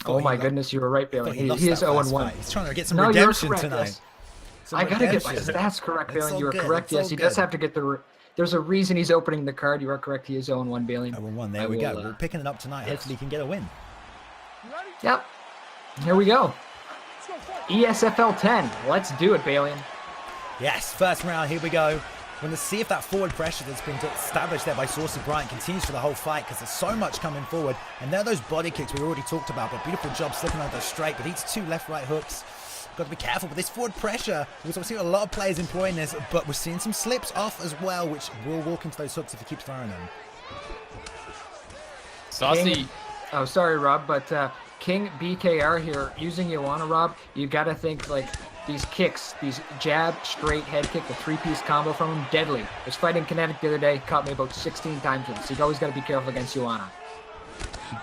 Oh my goodness, you were right, I thought Bailey. he lost He is that 0-1. first fight. He's trying to get some No, you're redemption correct, tonight. yes. Some I gotta get my redemption. stats correct, It's Bailey. all You were good, correct. it's all Yes, he does good. have to get the. There's a reason he's opening the card. You are correct. He is 0-1, Bailey. 0-1. There we go. We're picking it up tonight. Yes. Hopefully, he can get a win. Yep. Here we go. ESFL 10. Let's do it, Bailey. Yes, first round. Here we go. We're going to see if that forward pressure that's been established there by SaucyBryant continues for the whole fight, because there's so much coming forward. And there are those body kicks we already talked about, but beautiful job slipping over straight, but eats 2 left-right hooks. Got to be careful with this forward pressure. We've seen a lot of players employing this, but we're seeing some slips off as well, which will walk into those hooks if he keeps throwing them. Saucy. Oh, sorry, Rob, but KingBKR here using Ioana, Rob. You got to think like these kicks, these jab, straight, head kick, the 3-piece combo from him, deadly. I was fighting Kinetic the other day, caught me about 16 times with this. So you've always got to be careful against Ioana.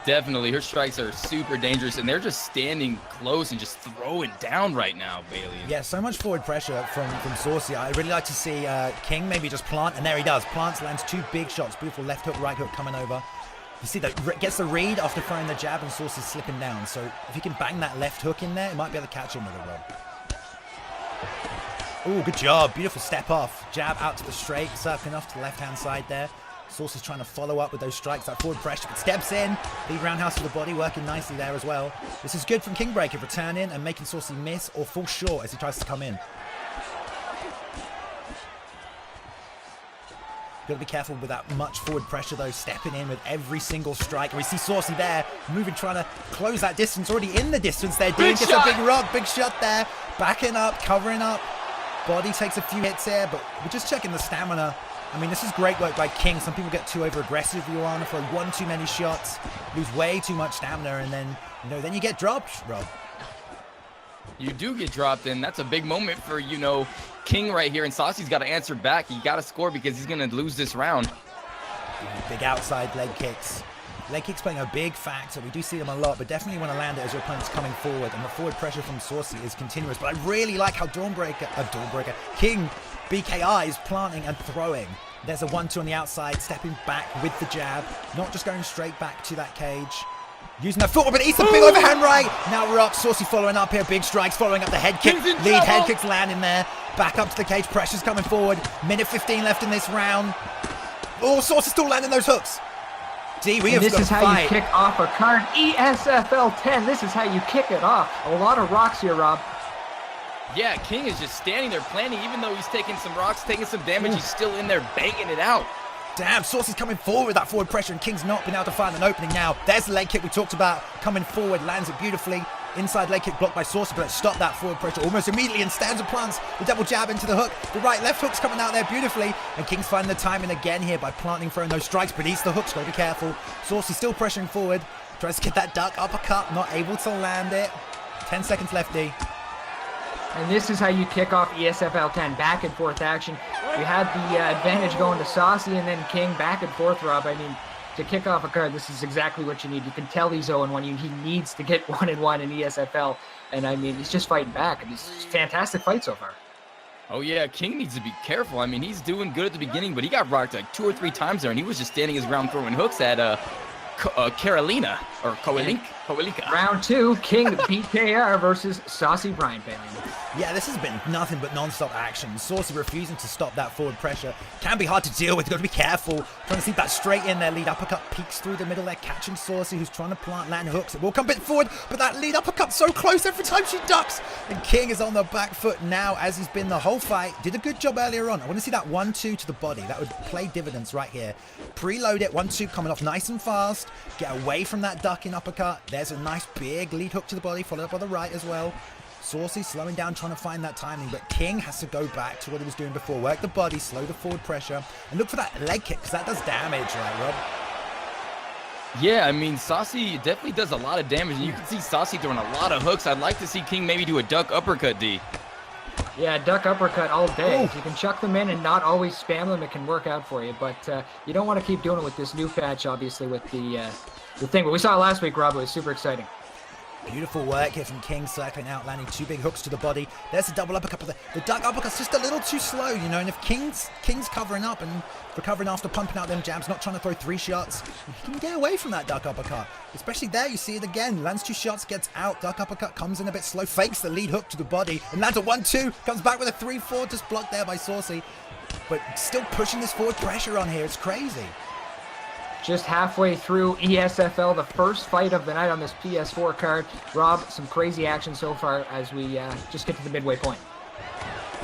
Definitely. Her strikes are super dangerous, and they're just standing close and just throwing down right now, Bailey. Yeah, so much forward pressure from Saucy. I'd really like to see King maybe just plant, and there he does. Plants, lands 2 big shots. Beautiful left hook, right hook coming over. You see that gets the read after throwing the jab, and Saucy's slipping down. So if he can bang that left hook in there, it might be able to catch him with it, Rob. Oh, good job. Beautiful step off. Jab out to the straight, circling off to the left-hand side there. Saucy's trying to follow up with those strikes, that forward pressure, but steps in. Lead roundhouse to the body, working nicely there as well. This is good from KingBKR, returning and making Saucy miss or fall short as he tries to come in. Got to be careful with that much forward pressure though, stepping in with every single strike. We see Saucy there, moving, trying to close that distance, already in the distance there. Gets a big rock, big shot there, backing up, covering up. Body takes a few hits here, but we're just checking the stamina. I mean, this is great work by King. Some people get too over-aggressive with Ioana for one too many shots, lose way too much stamina, and then, then you get dropped, Rob. You do get dropped, and that's a big moment for, King right here, and Saucy's got to answer back. He got to score because he's going to lose this round. Big outside leg kicks. Leg kicks playing a big factor. We do see them a lot, but definitely want to land it as your opponent's coming forward, and the forward pressure from Saucy is continuous. But I really like how KingBKR is planting and throwing. There's a 1-2 on the outside, stepping back with the jab, not just going straight back to that cage. Using that footwork, but eats a big overhand right. Now we're up. Saucy following up here. Big strikes, following up the head kick. Lead head kicks landing there. Back up to the cage. Pressure's coming forward. Minute 15 left in this round. Oh, Saucy still landing those hooks. This is how you kick off a card. ESFL 10. This is how you kick it off. A lot of rocks here, Rob. Yeah, King is just standing there planning. Even though he's taking some rocks, taking some damage, he's still in there banging it out. Damn, Saucy's coming forward with that forward pressure, and King's not been able to find an opening now. There's the leg kick we talked about. Coming forward, lands it beautifully. Inside leg kick blocked by Saucy, but it stopped that forward pressure almost immediately, and stands and plants the double jab into the hook. The right left hook's coming out there beautifully, and King's finding the timing again here by planting, throwing those strikes, but eats the hooks. Got to be careful. Saucy still pressuring forward. Tries to get that duck uppercut, not able to land it. 10 seconds left, D. And this is how you kick off ESFL 10. Back and forth action. We had the advantage going to Saucy and then King. Back and forth, Rob. I mean, to kick off a card, this is exactly what you need. You can tell he's 0-1. He needs to get 1-1 in ESFL. And I mean, he's just fighting back. And it's a fantastic fight so far. Oh, yeah, King needs to be careful. I mean, he's doing good at the beginning, but he got rocked like 2 or 3 times there, and he was just standing his ground throwing hooks at Carolina, or Kowalinka. Round 2, KingBKR versus SaucyBryant, Bailey. Yeah, this has been nothing but non-stop action. Saucy refusing to stop that forward pressure. Can be hard to deal with. You've got to be careful. Trying to see that straight in there. Lead uppercut peeks through the middle there, catching Saucy, who's trying to plant land hooks. It will come a bit forward, but that lead uppercut so close every time she ducks. And King is on the back foot now, as he's been the whole fight. Did a good job earlier on. I want to see that 1-2 to the body. That would play dividends right here. Preload it. 1-2 coming off nice and fast. Get away from that ducking uppercut. There's a nice big lead hook to the body, followed up by the right as well. Saucy slowing down, trying to find that timing, but King has to go back to what he was doing before. Work the body, slow the forward pressure, and look for that leg kick, because that does damage, right, Rob? Yeah, I mean, Saucy definitely does a lot of damage, and you can see Saucy throwing a lot of hooks. I'd like to see King maybe do a duck uppercut, D. Yeah, duck uppercut all day. Ooh. If you can chuck them in and not always spam them, it can work out for you. But you don't want to keep doing it with this new patch, obviously, with the thing. But we saw it last week, Rob. It was super exciting. Beautiful work here from King, circling out, landing 2 big hooks to the body. There's a double uppercut, but the duck uppercut's just a little too slow, you know, and if King's covering up and recovering after pumping out them jabs, not trying to throw 3 shots, he can get away from that duck uppercut. Especially there, you see it again, lands 2 shots, gets out, duck uppercut, comes in a bit slow, fakes the lead hook to the body, and lands a 1-2, comes back with a 3-4, just blocked there by Saucy. But still pushing this forward pressure on here, it's crazy. Just halfway through ESFL, the first fight of the night on this PS4 card. Rob, some crazy action so far as we just get to the midway point.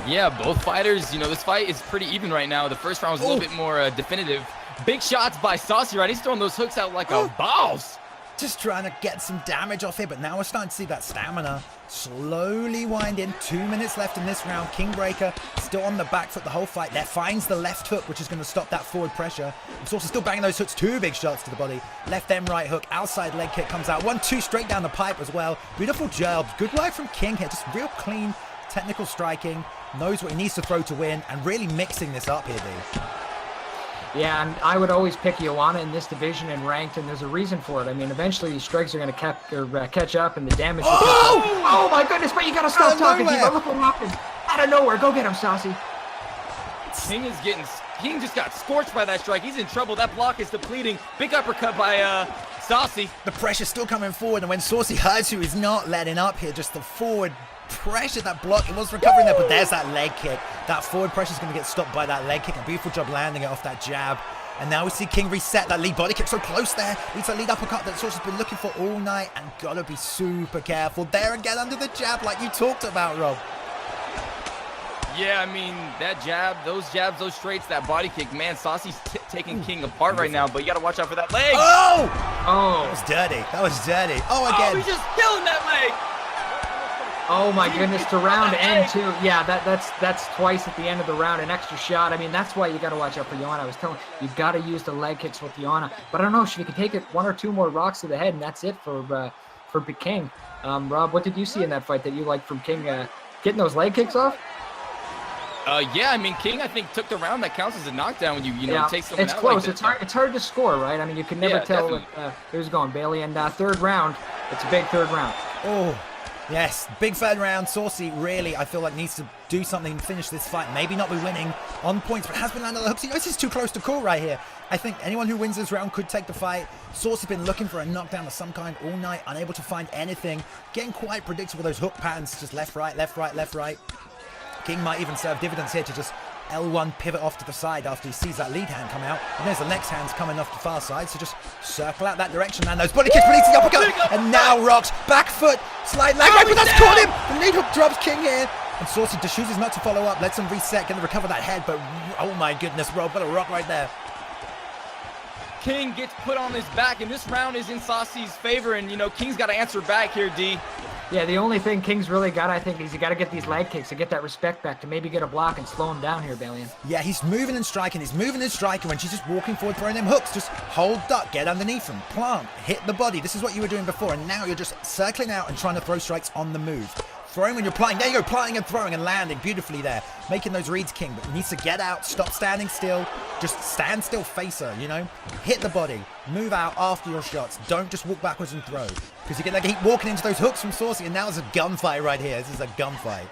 Yeah, both fighters, you know, this fight is pretty even right now. The first round was a little bit more definitive. Big shots by SaucyBryant. He's throwing those hooks out like a boss. Just trying to get some damage off here, but now we're starting to see that stamina slowly wind in. 2 minutes left in this round. KingBKR still on the back foot the whole fight there. Finds the left hook, which is going to stop that forward pressure. He's also still banging those hooks. 2 big shots to the body. Left them right hook. Outside leg kick comes out. 1-2 straight down the pipe as well. Beautiful job. Good work from King here. Just real clean technical striking. Knows what he needs to throw to win, and really mixing this up here, D. Yeah, and I would always pick Joanna in this division and ranked, and there's a reason for it. I mean, eventually these strikes are going to catch up, and the damage will catch up. Oh my goodness, but you got to stop talking, Diva. Look what happened. Out of nowhere. Go get him, Saucy. King just got scorched by that strike. He's in trouble. That block is depleting. Big uppercut by Saucy. The pressure's still coming forward, and when Saucy hurts you, he's not letting up here. Just the forward pressure, that block, it was recovering there, but there's that leg kick. That forward pressure is going to get stopped by that leg kick. A beautiful job landing it off that jab. And now we see King reset that lead body kick. So close there. Needs that lead uppercut that Saucy's been looking for all night, and got to be super careful there and get under the jab like you talked about, Rob. Yeah, I mean, that jab, those jabs, those straights, that body kick, man, Saucy's taking King apart right now, but you got to watch out for that leg. Oh! That was dirty. That was dirty. Oh, again. Oh, he's just killing that leg. Oh my goodness, to round end too. Yeah, that's twice at the end of the round, an extra shot. I mean, that's why you got to watch out for Joanna. I was telling you, got to use the leg kicks with Joanna. But I don't know if she could take it 1 or 2 more rocks to the head, and that's it for King. Rob, what did you see in that fight that you liked from King getting those leg kicks off? Yeah, I mean, King, I think, took the round. That counts as a knockdown when you know, take someone it's out close. like that. It's hard to score, right? I mean, you can never tell who's going, Bailey. And third round, it's a big third round. Oh, yes, big third round. Saucy really, I feel like, needs to do something to finish this fight. Maybe not be winning on points, but has been landing the hooks. This is too close to call right here. I think anyone who wins this round could take the fight. Saucy's been looking for a knockdown of some kind all night, unable to find anything. Getting quite predictable, those hook patterns, just left, right, left, right, left, right. King might even serve dividends here to just L1 pivot off to the side after he sees that lead hand come out. And there's the next hand's coming off the far side, so just circle out that direction, and those body kicks release the uppercut, and now rocks, back foot, slide leg break, but that's caught him! The lead hook drops King here, and Saucy chooses not to follow up, lets him reset, gonna recover that head, but oh my goodness, Rob, what a rock right there. King gets put on his back, and this round is in Saucy's favor, and, you know, King's got to answer back here, D. Yeah, the only thing King's really got, I think, is you got to get these leg kicks to get that respect back, to maybe get a block and slow him down here, Balian. Yeah, he's moving and striking. He's moving and striking when she's just walking forward, throwing them hooks. Just hold duck, get underneath him, plant, hit the body. This is what you were doing before, and now you're just circling out and trying to throw strikes on the move. Throwing when you're planting. There you go, planting and throwing and landing beautifully there. Making those reads, King, but he needs to get out, stop standing still. Just stand still, face her, you know? Hit the body, move out after your shots. Don't just walk backwards and throw, because you're going to keep walking into those hooks from Saucy, and now it's a gunfight right here. This is a gunfight.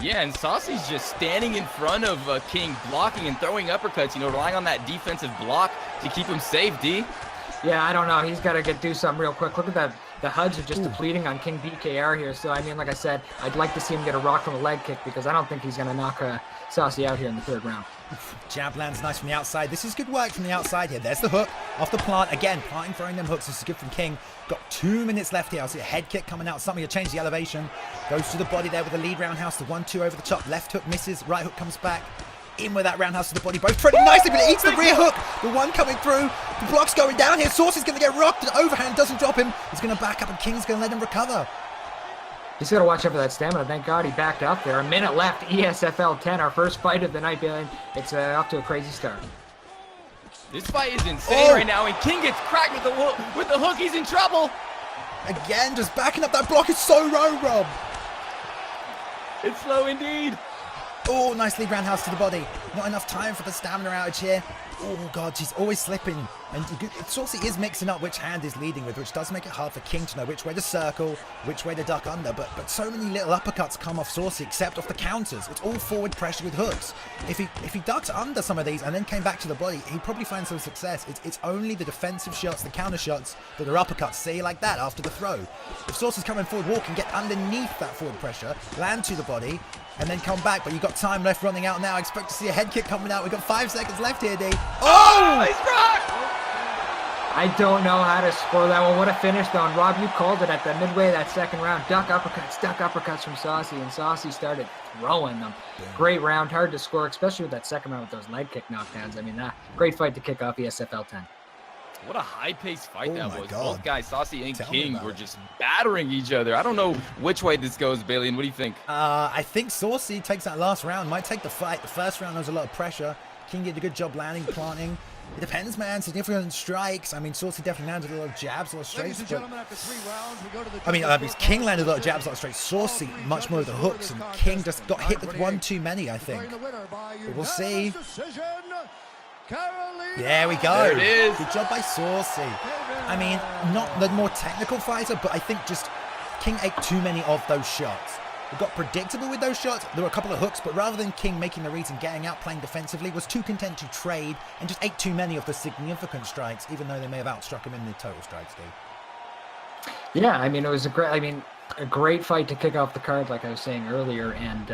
Yeah, and Saucy's just standing in front of King, blocking and throwing uppercuts, you know, relying on that defensive block to keep him safe, D. Yeah, I don't know. He's got to do something real quick. Look at that. The HUDs are just depleting on KingBKR here. So, I mean, like I said, I'd like to see him get a rock from a leg kick, because I don't think he's going to knock Saucy out here in the third round. Jab lands nice from the outside. This is good work from the outside here. There's the hook off the plant. Again, planting, throwing them hooks. This is good from King. Got 2 minutes left here. I see a head kick coming out. Something to change the elevation. Goes to the body there with the lead roundhouse. The 1-2 over the top. Left hook misses. Right hook comes back. In with that roundhouse to the body. Both treading nicely, but it eats the rear hook. The one coming through. The block's going down here. Saucy's going to get rocked. The overhand doesn't drop him. He's going to back up, and King's going to let him recover. He's got to watch out for that stamina. Thank God he backed up there. A minute left. ESFL 10, our first fight of the night, Billy. It's off to a crazy start. This fight is insane right now, and King gets cracked with the hook. He's in trouble. Again, just backing up. That block is so low, Rob. It's slow indeed. Oh, nice lead roundhouse to the body. Not enough time for the stamina outage here. Oh god, she's always slipping. And Saucy is mixing up which hand is leading with, which does make it hard for King to know which way to circle, which way to duck under. But so many little uppercuts come off Saucy, except off the counters. It's all forward pressure with hooks. If he ducked under some of these and then came back to the body, he'd probably find some success. It's only the defensive shots, the counter shots, that are uppercuts. See, like that after the throw. If Saucy's coming forward, walk and get underneath that forward pressure, land to the body, and then come back. But you've got time left running out now. I expect to see a head kick coming out. We've got 5 seconds left here, D. Oh! He's rocked! I don't know how to score that one. What a finish, though. And Rob, you called it at the midway of that second round. Duck uppercuts from Saucy, and Saucy started throwing them. Great round, hard to score, especially with that second round with those leg kick knockdowns. I mean, great fight to kick off ESFL 10. What a high-paced fight that was. God. Both guys, Saucy and King, were it. just battering each other. I don't know which way this goes, Bailey, and what do you think? I think Saucy takes that last round. Might take the fight. The first round, there was a lot of pressure. King did a good job landing, planting. It depends, man. Significant strikes. I mean, Saucy definitely landed a lot of jabs, a lot of straights. King landed a lot of jabs, a lot of straights. Saucy, much more of the hooks, and King just got hit with one too many, I think. But we'll see. There we go. There it is. Good job by Saucy. I mean, not the more technical fighter, but I think just King ate too many of those shots. It got predictable with those shots. There were a couple of hooks, but rather than King making the reads and getting out playing defensively, was too content to trade and just ate too many of the significant strikes, even though they may have outstruck him in the total strikes, dude. Yeah, I mean, it was a great fight to kick off the card, like I was saying earlier, and